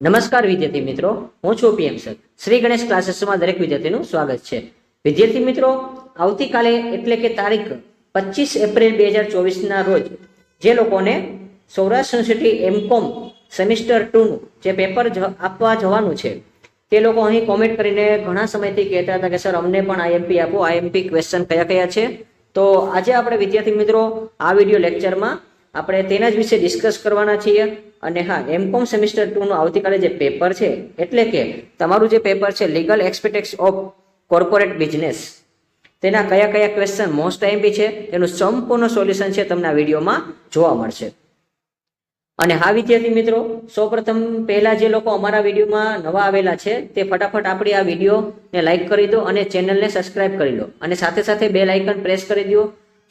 નમસ્કાર વિદ્યાર્થી મિત્રો, હું છું પીએમ સર. શ્રી ગણેશ ક્લાસીસમાં દરેક વિદ્યાર્થીનું સ્વાગત છે. વિદ્યાર્થી મિત્રો, આવતીકાલે એટલે કે તારીખ 25 એપ્રિલ 2024ના રોજ જે લોકોને સૌરાષ્ટ્ર યુનિવર્સિટી એમકોમ સેમિસ્ટર 2 નું જે પેપર આપવા જવાનું છે તે લોકો અહીં કોમેન્ટ કરીને ઘણા સમયથી કહેતા હતા કે સર અમને પણ આઈએમપી આપો, આઈએમપી ક્વેશ્ચન કયા કયા છે. તો આજે આપણે વિદ્યાર્થી મિત્રો આ વિડીયો લેક્ચરમાં આપણે તેના જ વિશે ડિસ્કસ કરવાના છીએ. અને હા, એમકોમ સેમિસ્ટર 2 નું આવતીકાલે જે પેપર છે એટલે કે તમારું જે પેપર છે legal aspects of corporate business, તેના કયા કયા ક્વેશ્ચન મોસ્ટ આઈએમપી છે તેનું સંપૂર્ણ સોલ્યુશન છે તમને આ વિડીયોમાં જોવા મળશે. અને હા વિદ્યાર્થી મિત્રો, સૌપ્રથમ પહેલા જે લોકો અમારા વિડીયોમાં નવા આવેલા છે તે ફટાફટ આપણી આ વિડીયોને લાઈક કરી દો અને ચેનલને સબસ્ક્રાઇબ કરી લો અને સાથે સાથે બેલ આઇકન પ્રેસ કરી દો,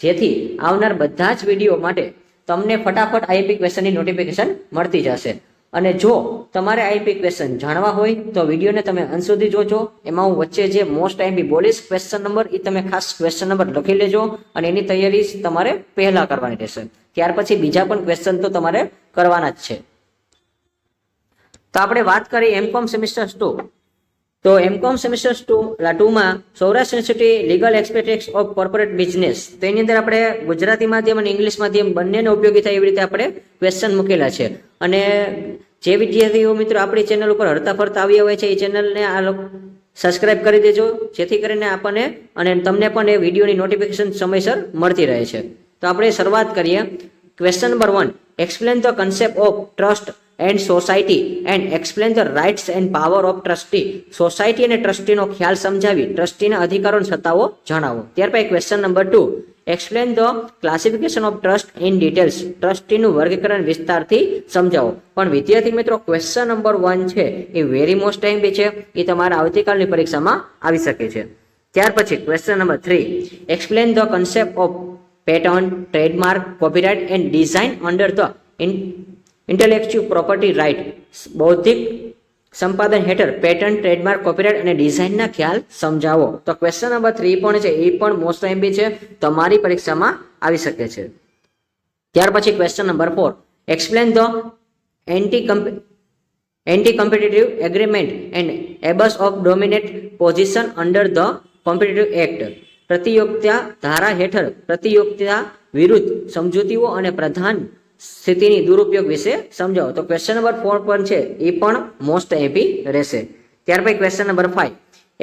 જેથી આવનાર બધા જ વિડીયો માટે તમને ફટાફટ આઈએમપી ક્વેશ્ચનની નોટિફિકેશન મળતી જશે. અને જો તમારે આઈએમપી ક્વેશ્ચન જાણવા હોય તો વિડીયોને તમે અંત સુધી જોજો. એમાં હું વચ્ચે જે મોસ્ટ આઈએમપી બોલીશ ક્વેશ્ચન નંબર, એ તમે ખાસ ક્વેશ્ચન નંબર લખી લેજો અને એની તૈયારી તમારે પહેલા કરવાની રહેશે. ત્યાર પછી બીજા પણ ક્વેશ્ચન તો તમારે કરવાના જ છે. તો આપણે વાત કરીએ એમકોમ સેમિસ્ટર 2. તો એમકોમ સેમિસ્ટર 2માં Saurashtra university legal aspects of corporate business, તેની અંદર આપણે ગુજરાતી માધ્યમ અને ઇંગ્લિશ માધ્યમ બંનેને ઉપયોગી થાય એવી રીતે આપણે ક્વેશ્ચન મૂકેલા છે. અને જે વિદ્યાર્થીઓ મિત્રો આપણી ચેનલ ઉપર હરતા ફરતા આવ્યા હોય છે એ ચેનલને આ સબસ્ક્રાઇબ કરી દેજો, જેથી કરીને આપણને અને તમને પણ એ વિડીયોની નોટિફિકેશન સમયસર મળતી રહે છે. તો આપણે શરૂઆત કરીએ. Question number 1, explain the concept of trust and society and explain the rights and power of trustee. Society અને ટ્રસ્ટીનો ખ્યાલ સમજાવી ટ્રસ્ટીના અધિકારો અને સત્તાઓ જણાવો. ત્યાર પછી question number 2, explain the classification of trust in details. ટ્રસ્ટીનું વર્ગીકરણ વિસ્તારથી સમજાવો. પણ વિદ્યાર્થી મિત્રો, ક્વેશ્ચન નંબર 1 છે એ વેરી મોસ્ટ આઈએમપી છે, એ તમારા આવતીકાલની પરીક્ષામાં આવી શકે છે. ત્યાર પછી question number 3, explain the concept of pattern, trademark, copyright and design under the intellectual property right. બૌદ્ધિક સંપાદન હેઠળ પેટર્ન, ટ્રેડમાર્ક, કોપીરાઇટ અને ડિઝાઇનના ખ્યાલ સમજાવો. તો ક્વેશ્ચન નંબર 3 પણ છે એ પણ મોસ્ટ આઈએમપી છે, તમારી પરીક્ષામાં આવી શકે છે. ત્યાર પછી question number 4, explain the anti competitive agreement and abuse of dominate position under the competitive act. પ્રતિયોગિતા ધારા હેઠળ પ્રતિયોગિતા વિરુદ્ધ સમજૂતીઓ અને પ્રધાન સ્થિતિની દુરુપયોગ વિશે સમજાવો. તો ક્વેશ્ચન નંબર 4 પણ છે એ પણ મોસ્ટ આઈએમપી રહેશે. ત્યાર પછી question number 5,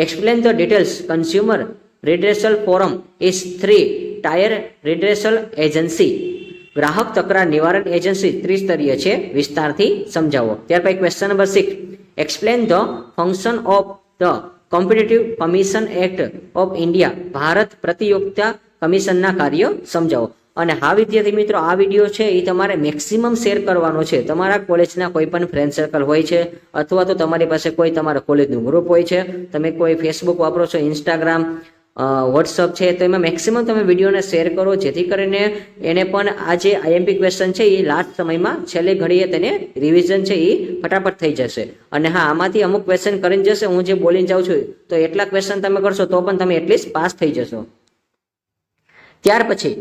explain the details consumer redressal forum is 3-tier redressal agency. ગ્રાહક તકરાર નિવારણ એજન્સી ત્રિસ્તરીય છે, વિસ્તારથી સમજાવો. ત્યાર પછી question number 6, explain the function of the competitive commission act of India. ભારત પ્રતિયોગિતા કમિશનના કાર્ય સમજાવો. અને હા વિદ્યાર્થી મિત્રો, આ વિડીયો છે એ તમારે મેક્સિમમ શેર કરવાનો છે. તમારા કોલેજના કોઈ પણ ફ્રેન્ડ સર્કલ હોય છે, અથવા તો તમારી પાસે કોઈ તમારા કોલેજનું ગ્રુપ હોય છે, તમે કોઈ ફેસબુક વાપરો છો, ઇન્સ્ટાગ્રામ, વોટ્સઅપ છે, તો એમાં મેક્સિમમ તમે વિડીયોને શેર કરો, જેથી કરીને એને પણ આ જે આઈએમપી ક્વેશ્ચન છે એ લાસ્ટ સમયમાં છેલ્લે ઘડીએ તેને રિવિઝન છે એ ફટાફટ થઈ જશે. અને હા, આમાંથી અમુક ક્વેશ્ચન કરીને જશે, હું જે બોલીને જાઉં છું તો એટલા ક્વેશ્ચન તમે કરશો તો પણ તમે એટલીસ્ટ પાસ થઈ જશો. ત્યાર પછી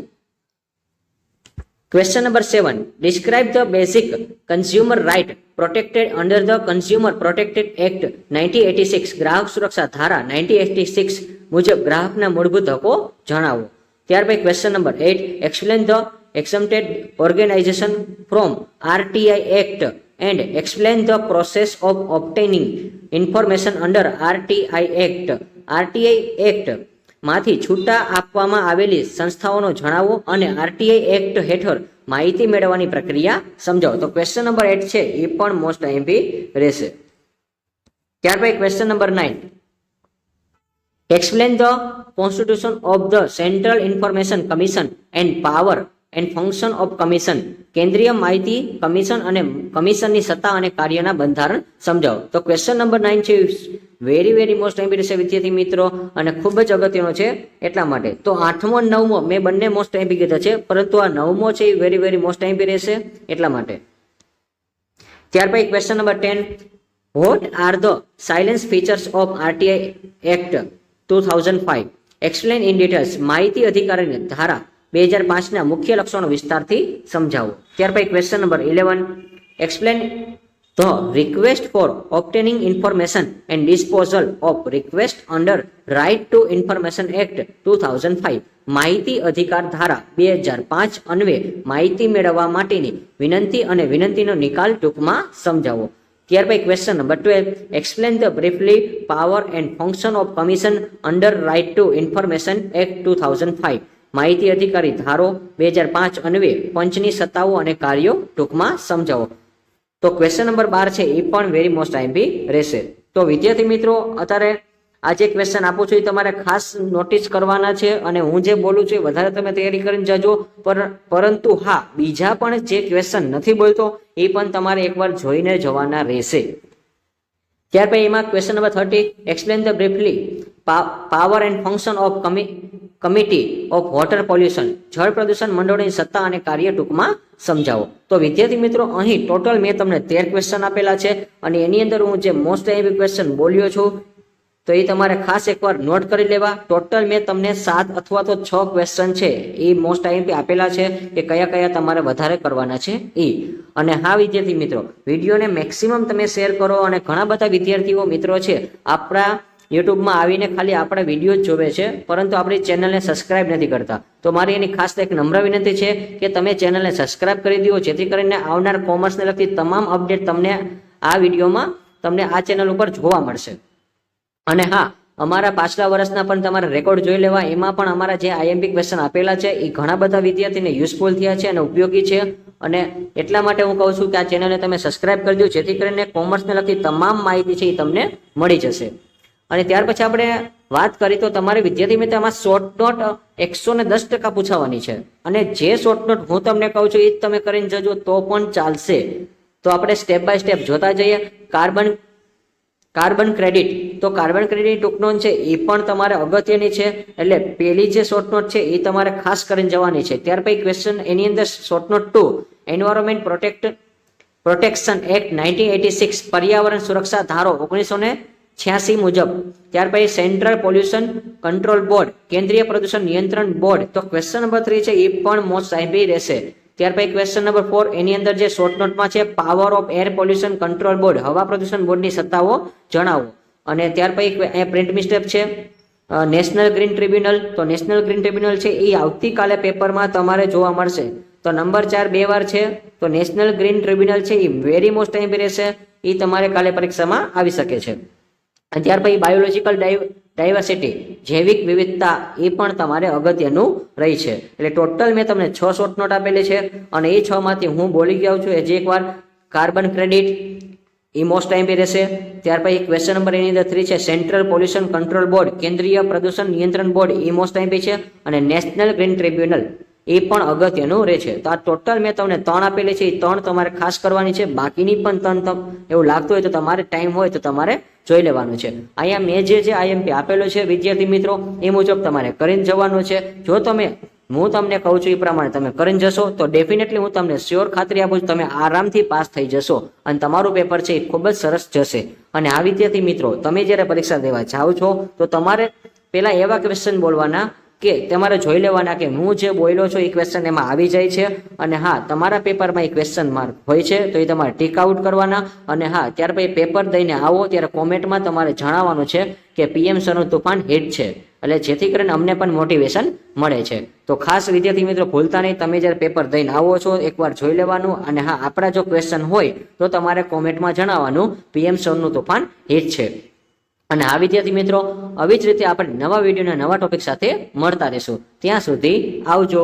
question number 7, describe the basic consumer right protected under the consumer protected act 1986. ગ્રાહક સુરક્ષા ધારા 1986 મુજબ ગ્રાહકના મૂળભૂત હકો જણાવો. ત્યાર પછી question number 8, explain the exempted organisation from RTI act and explain the process of obtaining information under RTI act. RTI act માંથી છૂટા આપવામાં આવેલી સંસ્થાઓનો જણાવો અને આરટીઆઈ એક્ટ હેઠળ માહિતી મેળવવાની પ્રક્રિયા સમજાવો. તો ક્વેશ્ચન નંબર 8 છે એ પણ મોસ્ટ આઈએમપી રહેશે. ત્યાર પછી question number 9, explain the constitution of the central information commission end power and function of commission. કેન્દ્રીય માહિતી કમિશન અને કમિશનની સત્તા અને કાર્યના બંધારણ સમજાવો. તો ક્વેશ્ચન નંબર 9 છે વેરી મોસ્ટ આઈએમપી રહેશે વિદ્યાર્થી મિત્રો, અને ખૂબ જ અગત્યનો છે એટલા માટે. તો 8મો અને 9મો મેં બંને મોસ્ટ આઈએમપી કીધા છે, પરંતુ આ 9મો છે એ વેરી મોસ્ટ આઈએમપી રહેશે એટલા માટે. ત્યાર પછી question number 10, what are the silence features of RTI act 2005. Explain in details. માહિતી અધિકારની ધારા 2005ના મુખ્ય લક્ષણો વિસ્તારથી સમજાવો. ત્યાર પછી question number 11, explain the request for obtaining information and disposal of request under right to information act 2005. માહિતી અધિકાર ધારા 2005 અન્વયે માહિતી મેળવવા માટેની વિનંતી અને વિનંતીનો નિકાલ ટૂંકમાં સમજાવો. ત્યાર પછી question number 12, explain the briefly power and function of commission under right to information act 2005. માહિતી અધિકારી ધારો 2005 અન્વયે પંચની સત્તાઓ અને કાર્યો ટૂંકમાં સમજાવો. તો ક્વેશ્ચન નંબર 12 છે એ પણ વેરી મોસ્ટ આઈએમપી રહેશે. તો વિદ્યાર્થી મિત્રો, અત્યારે આ જે ક્વેશ્ચન આપું છું એ તમારે ખાસ નોટિસ કરવાના છે અને હું જે બોલું છું એ વધારે તમે તૈયારી કરીને જજો. પરંતુ હા, બીજા પણ જે ક્વેશ્ચન નથી બોલતો એ પણ તમારે એકવાર જોઈને જવાના રહેશે. ત્યાર પછી એમાં question number 30, explain the briefly power and function of committee of water pollution. જળ પ્રદૂષણ મંડળની સત્તા અને કાર્ય ટૂંકમાં સમજાવો. તો વિદ્યાર્થી મિત્રો, અહીં ટોટલ મેં તમને 13 ક્વેશ્ચન આપેલા છે અને એની અંદર હું જે મોસ્ટ આઈએમપી ક્વેશ્ચન બોલ્યો છું તો એ તમારે ખાસ એકવાર નોટ કરી લેવા. ટોટલ મેં તમને 7 અથવા તો 6 ક્વેશ્ચન છે એ મોસ્ટ આઈએમપી આપેલા છે કે કયા કયા તમારે વધારે કરવાના છે એ. અને હા વિદ્યાર્થી મિત્રો, વિડીયોને મેક્સિમમ તમે શેર કરો. અને ઘણા બધા વિદ્યાર્થીઓ મિત્રો છે આપણા યુટ્યુબમાં આવીને ખાલી આપણા વિડીયો જ જોવે છે, પરંતુ આપણી ચેનલને સબસ્ક્રાઇબ નથી કરતા. તો મારી એની ખાસ એક નમ્ર વિનંતી છે કે તમે ચેનલને સબસ્ક્રાઇબ કરી દો, જેથી કરીને આવનાર કોમર્સને લગતી તમામ અપડેટ તમને આ વિડીયોમાં તમને આ ચેનલ ઉપર જોવા મળશે. અને હા, અમારા પાછલા વર્ષના પણ તમારે રેકોર્ડ જોઈ લેવા. એમાં પણ અમારા જે આઈએમપી ક્વેશ્ચન આપેલા છે એ ઘણા બધા વિદ્યાર્થીને યુઝફુલ થયા છે અને ઉપયોગી છે. અને એટલા માટે હું કહું છું કે આ ચેનલને તમે સબસ્ક્રાઇબ કરી દો, જેથી કરીને કોમર્સને લગતી તમામ માહિતી છે એ તમને મળી જશે. અને ત્યાર પછી આપણે વાત કરી તો તમારે વિદ્યાર્થી મિત્રો આમાં શોર્ટ નોટ 110% પૂછાવાની છે. અને જે શોર્ટ નોટ હું તમને કહું છું એ જ તમે કરીને જજો તો પણ ચાલશે. તો આપણે સ્ટેપ બાય સ્ટેપ જોતા જઈએ. Carbon credit. તો કાર્બન ક્રેડિટ ટૂંકનોંધ છે એ પણ તમારે અગત્યની છે. એટલે પેલી જે શોર્ટ નોટ છે એ તમારે ખાસ કરીને જવાની છે. ત્યાર પછી ક્વેશ્ચન એની અંદર short note 2, environment protection act 1986, પર્યાવરણ સુરક્ષા ધારો 1986 મુજબ. ત્યાર પછી સેન્ટ્રલ પોલ્યુશન કંટ્રોલ બોર્ડ, કેન્દ્રીય પ્રદૂષણ નિયંત્રણ બોર્ડ. તો ક્વેશ્ચન નંબર 3 છે એ પણ મોસ્ટ આઈએમપી રહેશે. ત્યાર પછી ક્વેશ્ચન નંબર 4 એની અંદર જે શોર્ટ નોટમાં છે power of air pollution control board, હવા પ્રદૂષણ બોર્ડની સત્તાઓ જણાવો. અને ત્યાર પછી પ્રિન્ટ મિસ્ટેક છે નેશનલ ગ્રીન ટ્રિબ્યુનલ. તો નેશનલ ગ્રીન ટ્રિબ્યુનલ છે એ આવતીકાલે પેપરમાં તમારે જોવા મળશે. તો નંબર 4 2 વાર છે. તો નેશનલ ગ્રીન ટ્રિબ્યુનલ છે એ વેરી મોસ્ટ આઈએમપી રહેશે. એ તમારે કાલે પરીક્ષામાં આવી શકે છે. અને ત્યાર પછી બાયોલોજીકલ ડાયવર્સિટી, જૈવિક વિવિધતા, એ પણ તમારે અગત્યનું રહી છે. એટલે ટોટલ મેં તમને 6 શોર્ટ નોટ આપેલી છે અને એ 6 માંથી હું બોલી ગયો છું હજી એકવાર. કાર્બન ક્રેડિટ એ મોસ્ટ આઈએમપી રહેશે. ત્યાર પછી ક્વેશ્ચન નંબર એની અંદર 3 છે સેન્ટ્રલ પોલ્યુશન કંટ્રોલ બોર્ડ, કેન્દ્રીય પ્રદૂષણ નિયંત્રણ બોર્ડ, એ મોસ્ટ આઈએમપી છે. અને નેશનલ ગ્રીન ટ્રિબ્યુનલ એ પણ અગત્યનું રહે છે. તો આ ટોટલ મેં તમને 3 આપેલી છે, એ 3 તમારે ખાસ કરવાની છે. બાકીની પણ 3 એવું લાગતું હોય તો તમારે ટાઈમ હોય તો તમારે જોઈ લેવાનું છે. અહીંયા મેં જે આઈએમપી આપેલો છે વિદ્યાર્થી મિત્રો એ મુજબ તમારે કરીને જવાનું છે. જો હું તમને કહું છું એ પ્રમાણે તમે કરીને જશો તો ડેફિનેટલી હું તમને શ્યોર ખાતરી આપું છું તમે આરામથી પાસ થઈ જશો અને તમારું પેપર છે એ ખૂબ જ સરસ જશે. અને આ વિદ્યાર્થી મિત્રો, તમે જ્યારે પરીક્ષા દેવા જાઓ છો તો તમારે પહેલા એવા ક્વેશ્ચન બોલવાના કે તમારે જોઈ લેવાના કે હું જે બોલ્યો છું એ ક્વેશ્ચન એમાં આવી જાય છે. અને હા, તમારા પેપરમાં એ ક્વેશ્ચન માર્ક હોય છે તો એ તમારે ટીક આઉટ કરવાના. અને હા, ત્યાર પછી પેપર દઈને આવો ત્યારે કોમેન્ટમાં તમારે જણાવવાનું છે કે પીએમ સરનું તુફાન હિટ છે. એટલે જેથી કરીને અમને પણ મોટિવેશન મળે છે. તો ખાસ વિદ્યાર્થી મિત્રો ભૂલતા નહીં, તમે જ્યારે પેપર દઈને આવો છો એકવાર જોઈ લેવાનું. અને હા, આપણા જો ક્વેશ્ચન હોય તો તમારે કોમેન્ટમાં જણાવવાનું પીએમ સરનું તુફાન હિટ છે. અને આ વિદ્યાર્થી મિત્રો, આવી જ રીતે આપણે નવા વિડીયોના નવા ટોપિક સાથે મળતા રહેશું. ત્યાં સુધી આવજો.